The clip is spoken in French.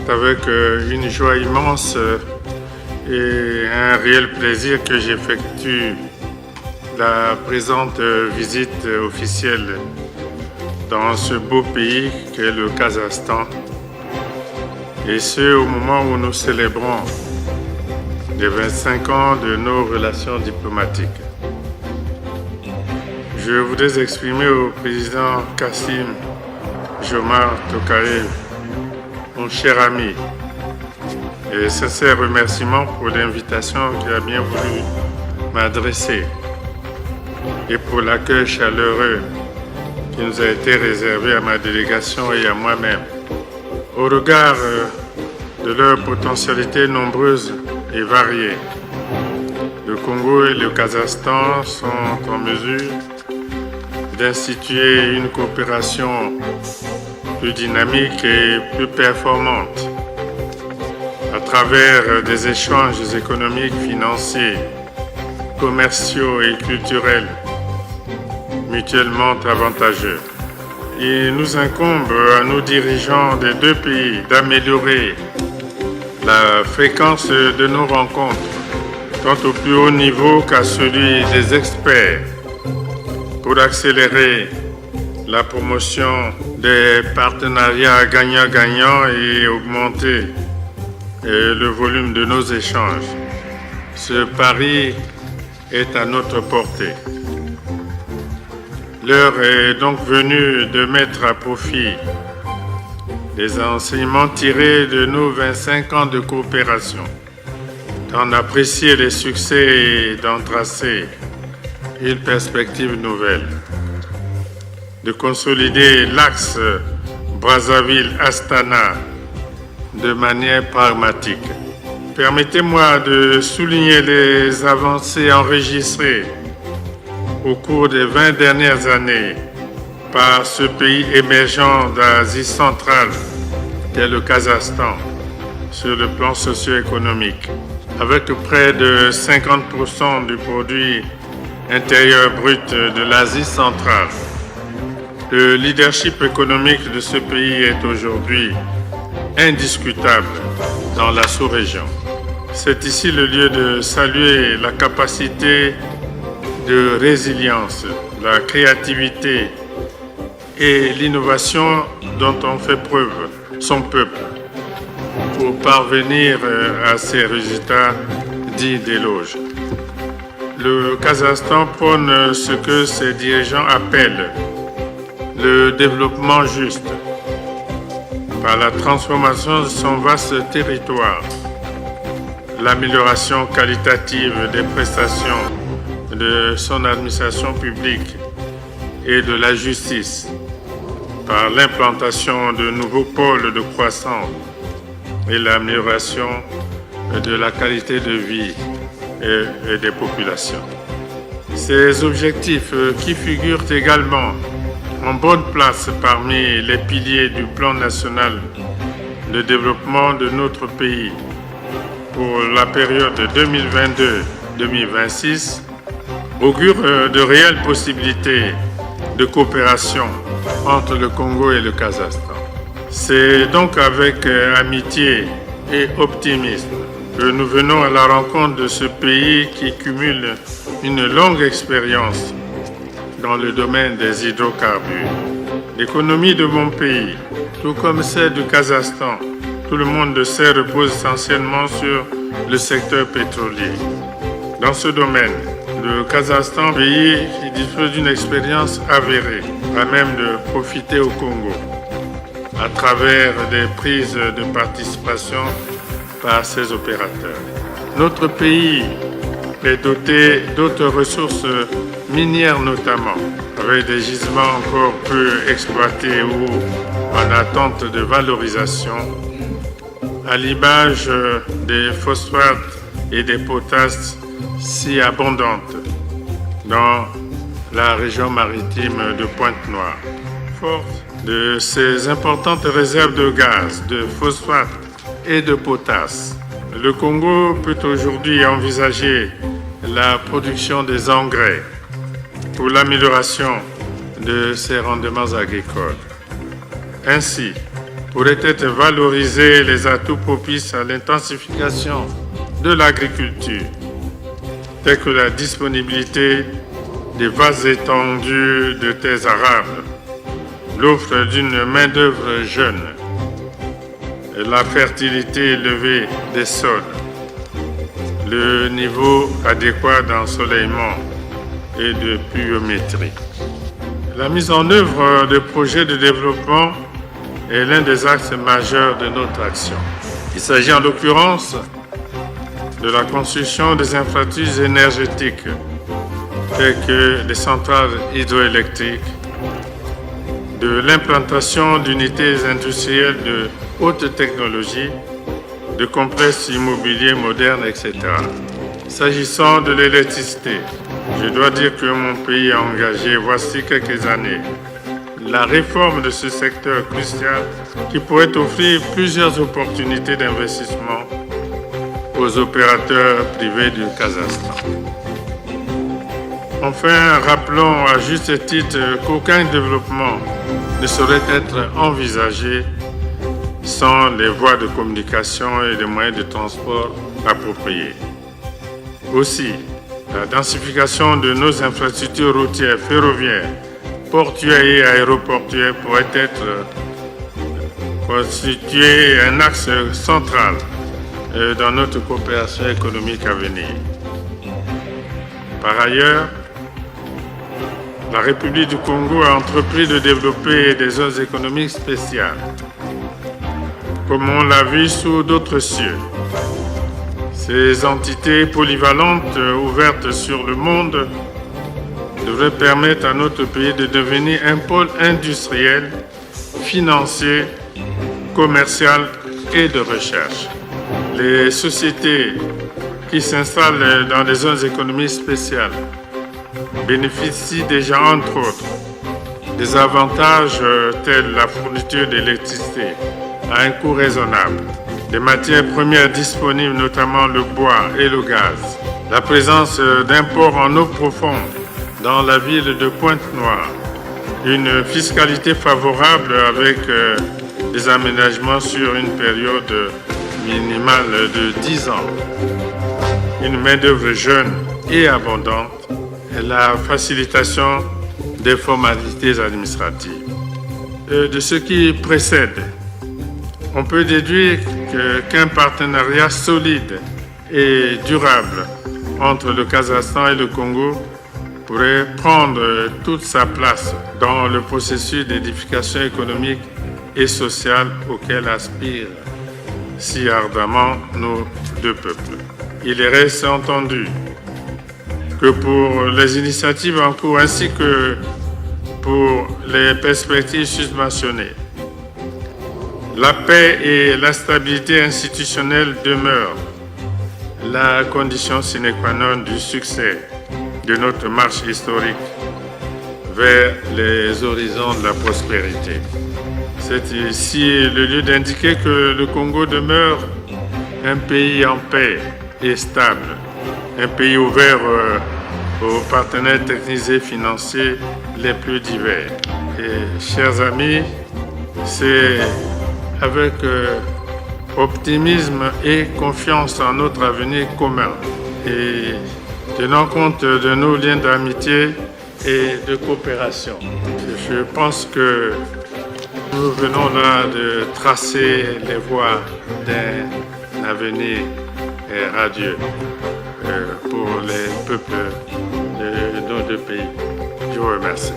C'est avec une joie immense et un réel plaisir que j'effectue la présente visite officielle dans ce beau pays qu'est le Kazakhstan, et ce au moment où nous célébrons les 25 ans de nos relations diplomatiques. Je voudrais exprimer au président Kassym-Jomart Tokayev, mon cher ami, et sincère remerciement pour l'invitation qu'il a bien voulu m'adresser et pour l'accueil chaleureux qui nous a été réservé à ma délégation et à moi-même. Au regard de leurs potentialités nombreuses et variées, le Congo et le Kazakhstan sont en mesure d'instituer une coopération plus dynamique et plus performante à travers des échanges économiques, financiers, commerciaux et culturels mutuellement avantageux. Il nous incombe à nous dirigeants des deux pays d'améliorer la fréquence de nos rencontres, tant au plus haut niveau qu'à celui des experts, pour accélérer la promotion des partenariats gagnant-gagnant et augmenter le volume de nos échanges. Ce pari est à notre portée. L'heure est donc venue de mettre à profit les enseignements tirés de nos 25 ans de coopération, d'en apprécier les succès et d'en tracer une perspective nouvelle, de consolider l'axe Brazzaville-Astana de manière pragmatique. Permettez-moi de souligner les avancées enregistrées au cours des 20 dernières années par ce pays émergent d'Asie centrale qu'est le Kazakhstan sur le plan socio-économique, avec près de 50% du produit intérieur brut de l'Asie centrale. Le leadership économique de ce pays est aujourd'hui indiscutable dans la sous-région. C'est ici le lieu de saluer la capacité de résilience, la créativité et l'innovation dont on fait preuve son peuple pour parvenir à ces résultats dits d'éloge. Le Kazakhstan prône ce que ses dirigeants appellent le développement juste par la transformation de son vaste territoire, l'amélioration qualitative des prestations de son administration publique et de la justice, par l'implantation de nouveaux pôles de croissance et l'amélioration de la qualité de vie et des populations. Ces objectifs qui figurent également en bonne place parmi les piliers du plan national de développement de notre pays pour la période 2022-2026 augurent de réelles possibilités de coopération entre le Congo et le Kazakhstan. C'est donc avec amitié et optimisme que nous venons à la rencontre de ce pays qui cumule une longue expérience dans le domaine des hydrocarbures. L'économie de mon pays, tout comme celle du Kazakhstan, tout le monde le sait, repose essentiellement sur le secteur pétrolier. Dans ce domaine, le Kazakhstan, pays qui dispose d'une expérience avérée, à même de profiter au Congo à travers des prises de participation par ses opérateurs. Notre pays est doté d'autres ressources minières notamment, avec des gisements encore peu exploités ou en attente de valorisation, à l'image des phosphates et des potasses si abondantes dans la région maritime de Pointe-Noire. Forte de ces importantes réserves de gaz, de phosphate et de potasse, le Congo peut aujourd'hui envisager la production des engrais pour l'amélioration de ses rendements agricoles. Ainsi, pourraient être valorisés les atouts propices à l'intensification de l'agriculture, tels que la disponibilité des vastes étendues de terres arables, l'offre d'une main-d'œuvre jeune, la fertilité élevée des sols, le niveau adéquat d'ensoleillement et de pluviométrie. La mise en œuvre de projets de développement est l'un des axes majeurs de notre action. Il s'agit en l'occurrence de la construction des infrastructures énergétiques telles que des centrales hydroélectriques, de l'implantation d'unités industrielles de haute technologie, de complexes immobiliers modernes, etc. S'agissant de l'électricité, je dois dire que mon pays a engagé voici quelques années la réforme de ce secteur crucial qui pourrait offrir plusieurs opportunités d'investissement aux opérateurs privés du Kazakhstan. Enfin, rappelons à juste titre qu'aucun développement ne saurait être envisagé sans les voies de communication et les moyens de transport appropriés. Aussi, la densification de nos infrastructures routières, ferroviaires, portuaires et aéroportuaires pourrait constituer un axe central dans notre coopération économique à venir. Par ailleurs, la République du Congo a entrepris de développer des zones économiques spéciales, comme on l'a vu sous d'autres cieux. Ces entités polyvalentes ouvertes sur le monde devraient permettre à notre pays de devenir un pôle industriel, financier, commercial et de recherche. Les sociétés qui s'installent dans des zones économiques spéciales bénéficient déjà, entre autres, des avantages tels la fourniture d'électricité à un coût raisonnable, des matières premières disponibles, notamment le bois et le gaz, la présence d'un port en eau profonde dans la ville de Pointe-Noire, une fiscalité favorable avec des aménagements sur une période minimale de 10 ans, une main-d'œuvre jeune et abondante et la facilitation des formalités administratives. De ce qui précède, on peut déduire qu'un partenariat solide et durable entre le Kazakhstan et le Congo pourrait prendre toute sa place dans le processus d'édification économique et sociale auquel aspirent si ardemment nos deux peuples. Il reste entendu que pour les initiatives en cours ainsi que pour les perspectives susmentionnées, la paix et la stabilité institutionnelle demeurent la condition sine qua non du succès de notre marche historique vers les horizons de la prospérité. C'est ici le lieu d'indiquer que le Congo demeure un pays en paix et stable, un pays ouvert aux partenaires techniques et financiers les plus divers. Et chers amis, c'est avec optimisme et confiance en notre avenir commun et tenant compte de nos liens d'amitié et de coopération. Je pense que nous venons là de tracer les voies d'un avenir radieux pour les peuples de nos deux pays. Je vous remercie.